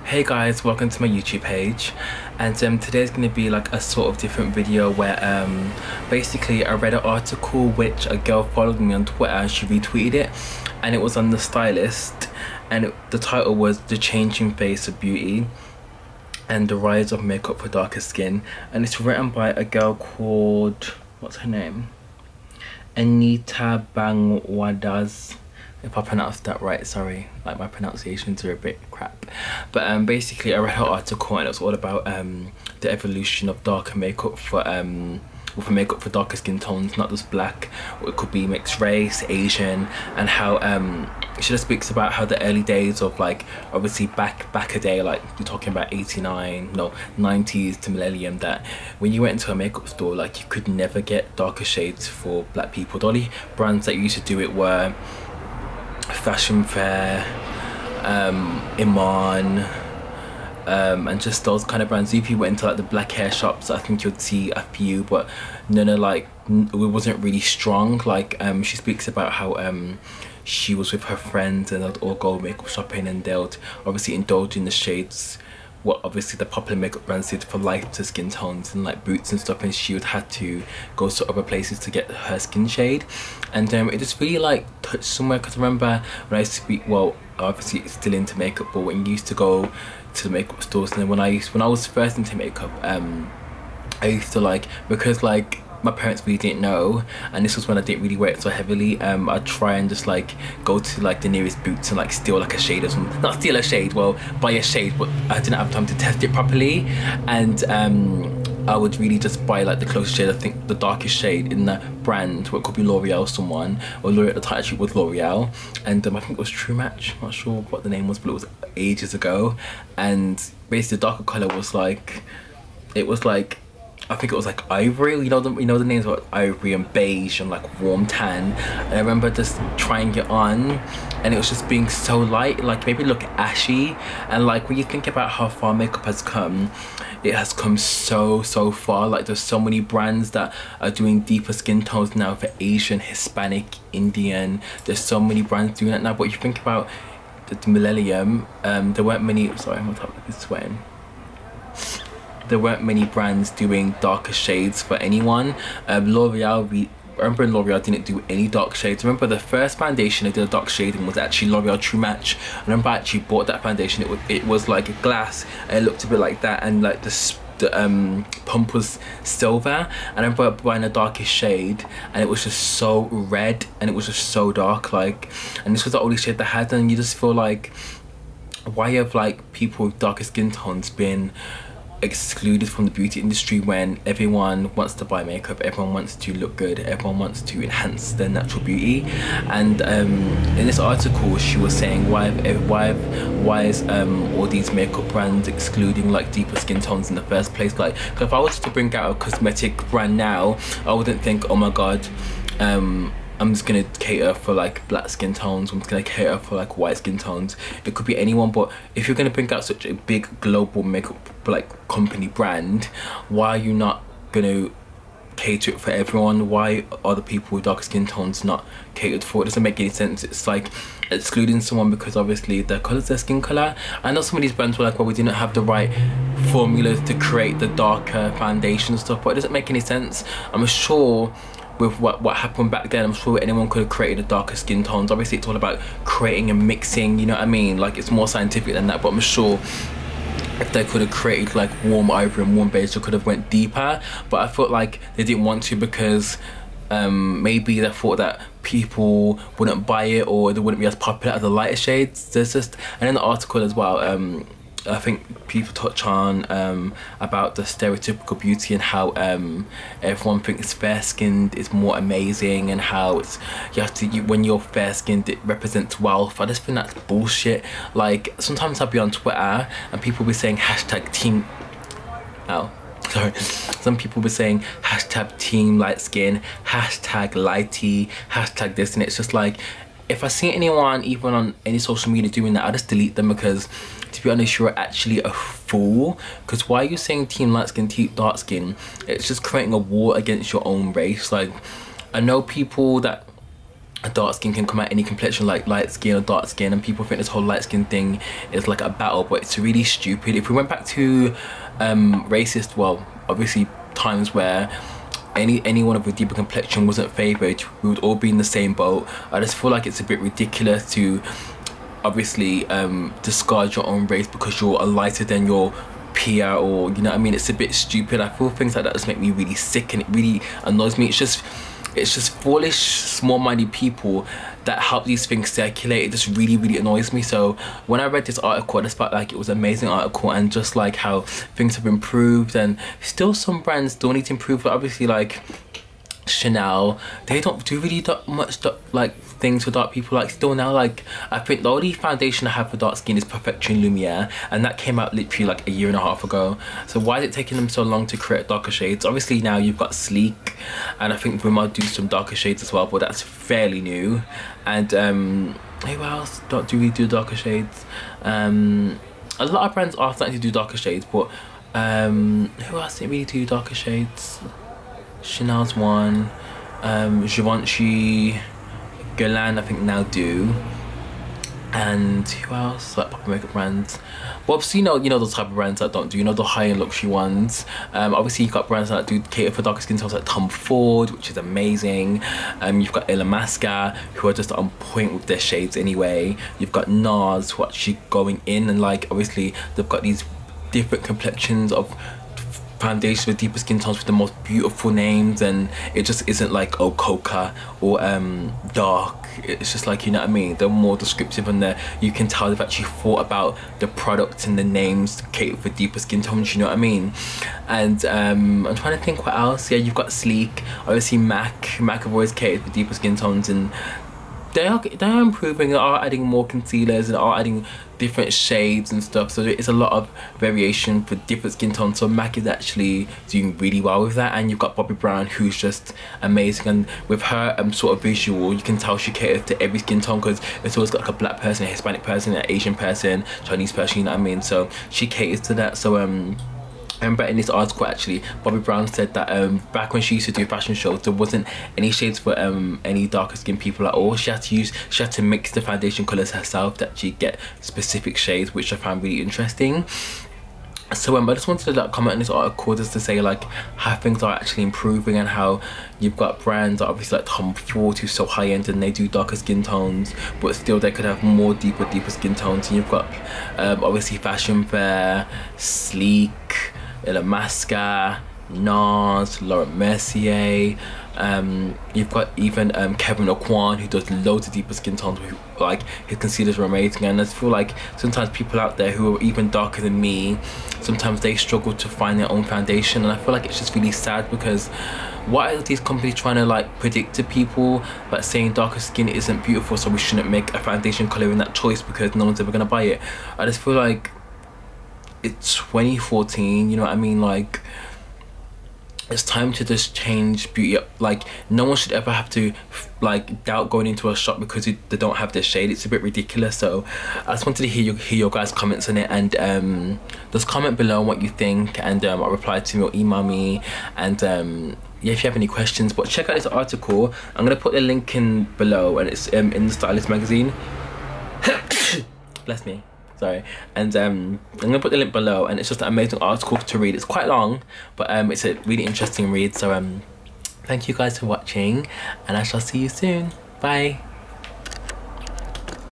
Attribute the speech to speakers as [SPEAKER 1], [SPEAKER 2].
[SPEAKER 1] Hey guys, welcome to my YouTube page, and today's going to be like a sort of different video where basically I read an article which a girl followed me on Twitter and she retweeted it, and it was on The Stylist, and the title was The Changing Face of Beauty and the Rise of Makeup for Darker Skin, and it's written by a girl called, what's her name? Anita Bangwadas. If I pronounced that right, sorry, like my pronunciations are a bit crap. But basically I read her article and it was all about the evolution of darker makeup for makeup for darker skin tones, not just black, or it could be mixed race, Asian, and how she just speaks about how the early days of, like, obviously back a day, like you're talking about 90s to millennium, that when you went into a makeup store, like, you could never get darker shades for black people. The only brands that used to do it were Fashion Fair, Iman, and just those kind of brands. If you went into like the black hair shops, I think you'd see a few, but none of, like, it wasn't really strong. Like she speaks about how she was with her friends and they'd all go makeup shopping and they'd obviously indulge in the shades what obviously the popular makeup brands did for lighter skin tones and like Boots and stuff, and she would have to go to other places to get her skin shade. And it just really like touched somewhere, because I remember when I used to be, well, obviously it's still into makeup, but when you used to go to the makeup stores, and then when I was first into makeup, I used to, like, because like my parents really didn't know, and this was when I didn't really wear it so heavily, I'd try and just like go to like the nearest Boots and like steal like a shade or something. Not steal a shade, well, buy a shade, but I didn't have time to test it properly. And I would really just buy like the closest shade, I think the darkest shade in the brand, what could be L'Oreal someone, or L'Oreal at the time actually was L'Oreal, and I think it was True Match, I'm not sure what the name was, but it was ages ago. And basically the darker colour was like, it was like, I think it was like ivory, you know the names were ivory and beige and like warm tan. And I remember just trying it on and it was just being so light, like maybe look ashy. And like when you think about how far makeup has come, it has come so far. Like there's so many brands that are doing deeper skin tones now for Asian, Hispanic, Indian. There's so many brands doing that now. But you think about the millennium, there weren't many, sorry, my top lip is sweating. There weren't many brands doing darker shades for anyone. L'Oreal, I remember L'Oreal didn't do any dark shades. I remember the first foundation they did a dark shading was actually L'Oreal True Match. I remember I actually bought that foundation. It was like a glass and it looked a bit like that, and like the pump was silver. And I remember buying a darkest shade and it was just so red and it was just so dark, like, and this was the only shade that had. And you just feel like, why have like people with darker skin tones been excluded from the beauty industry when everyone wants to buy makeup, everyone wants to look good, everyone wants to enhance their natural beauty? And in this article she was saying why is all these makeup brands excluding like deeper skin tones in the first place? Like, if I was to bring out a cosmetic brand now, I wouldn't think, oh my god, I'm just gonna cater for like black skin tones, I'm just gonna cater for like white skin tones. It could be anyone. But if you're gonna bring out such a big global makeup like company brand, why are you not gonna cater it for everyone? Why are the people with darker skin tones not catered for? It doesn't make any sense. It's like excluding someone because obviously their colour's their skin colour. I know some of these brands were like, well, we didn't have the right formulas to create the darker foundation and stuff, but it doesn't make any sense. I'm sure with what happened back then, I'm sure anyone could have created a darker skin tones. Obviously it's all about creating and mixing, you know what I mean? Like, it's more scientific than that, but I'm sure if they could have created like warm ivory and warm beige, they could have went deeper. But I felt like they didn't want to because maybe they thought that people wouldn't buy it or they wouldn't be as popular as the lighter shades. There's just, and in the article as well, I think people touch on about the stereotypical beauty and how everyone thinks fair skinned is more amazing, and how it's when you're fair skinned it represents wealth. I just think that's bullshit. Like, sometimes I'll be on Twitter and people will be saying hashtag team, some people were saying hashtag team light skin, hashtag lighty, hashtag this, and it's just like, if I see anyone even on any social media doing that, I just delete them, because to be honest, you're actually a fool. Because why are you saying team light skin, team dark skin? It's just creating a war against your own race. Like, I know people that a dark skin can come out any complexion, like light skin or dark skin, and people think this whole light skin thing is like a battle, but it's really stupid. If we went back to racist, well, obviously times where anyone of a deeper complexion wasn't favoured, we would all be in the same boat. I just feel like it's a bit ridiculous to obviously discard your own race because you're a lighter than your peer, or you know what I mean. It's a bit stupid. I feel things like that just make me really sick, and it really annoys me. It's just foolish, small-minded people that help these things circulate. It just really annoys me. So when I read this article, I just felt like it was an amazing article, and just like how things have improved, and still some brands still need to improve. But obviously, like Chanel, they don't do really much like things for dark people. Like still now, like I think the only foundation I have for dark skin is Perfection Lumiere, and that came out literally like a year and a half ago. So why is it taking them so long to create darker shades? Obviously now you've got Sleek, and I think Rimmel do some darker shades as well, but that's fairly new. And who else do we do darker shades? A lot of brands are starting to do darker shades, but who else didn't really do darker shades? Chanel's one, Givenchy, Guerlain I think now do, and who else? Like popular makeup brands. Well, obviously you know those type of brands that don't do, you know, the high-end luxury ones. Obviously you've got brands that do cater for darker skin tones, like Tom Ford, which is amazing. You've got Illamasqua, who are just on point with their shades anyway. You've got NARS, who are actually going in, and like obviously they've got these different complexions of foundations with deeper skin tones with the most beautiful names, and it just isn't like, oh, Coca or dark. It's just like, you know what I mean, they're more descriptive, and you can tell they've actually thought about the products and the names to cater for deeper skin tones, you know what I mean. And I'm trying to think what else. Yeah, you've got Sleek, obviously MAC have always catered for deeper skin tones, and they are improving. They are adding more concealers and are adding different shades and stuff, so there is a lot of variation for different skin tones. So MAC is actually doing really well with that. And you've got Bobbi Brown, who's just amazing, and with her sort of visual, you can tell she caters to every skin tone, because it's always got like a black person, a Hispanic person, an Asian person, Chinese person, you know what I mean. So she caters to that. So I remember in this article actually, Bobbi Brown said that back when she used to do fashion shows, there wasn't any shades for any darker skinned people at all. She had to mix the foundation colours herself to actually get specific shades, which I found really interesting. So I just wanted to like comment on this article just to say like how things are actually improving, and how you've got brands that obviously like Tom Ford, who's so high end and they do darker skin tones, but still they could have more deeper skin tones. And you've got obviously Fashion Fair, Sleek, Illamasqua, NARS, Laurent Mercier. You've got even Kevyn Aucoin, who does loads of deeper skin tones. Like his concealers are amazing, and I feel like sometimes people out there who are even darker than me, sometimes they struggle to find their own foundation, and I feel like it's just really sad, because why are these companies trying to like predict to people like saying darker skin isn't beautiful, so we shouldn't make a foundation colour in that choice because no one's ever gonna buy it? I just feel like it's 2014, you know what I mean? Like it's time to just change beauty up. Like no one should ever have to like doubt going into a shop because they don't have their shade. It's a bit ridiculous. So I just wanted to hear your guys' comments on it, and just comment below what you think, and I'll reply to me or email me. And yeah, if you have any questions. But check out this article. I'm gonna put the link in below, and it's in the Stylist magazine. Bless me. Sorry. And I'm gonna put the link below, and it's just an amazing article to read. It's quite long, but it's a really interesting read. So thank you guys for watching, and I shall see you soon. Bye.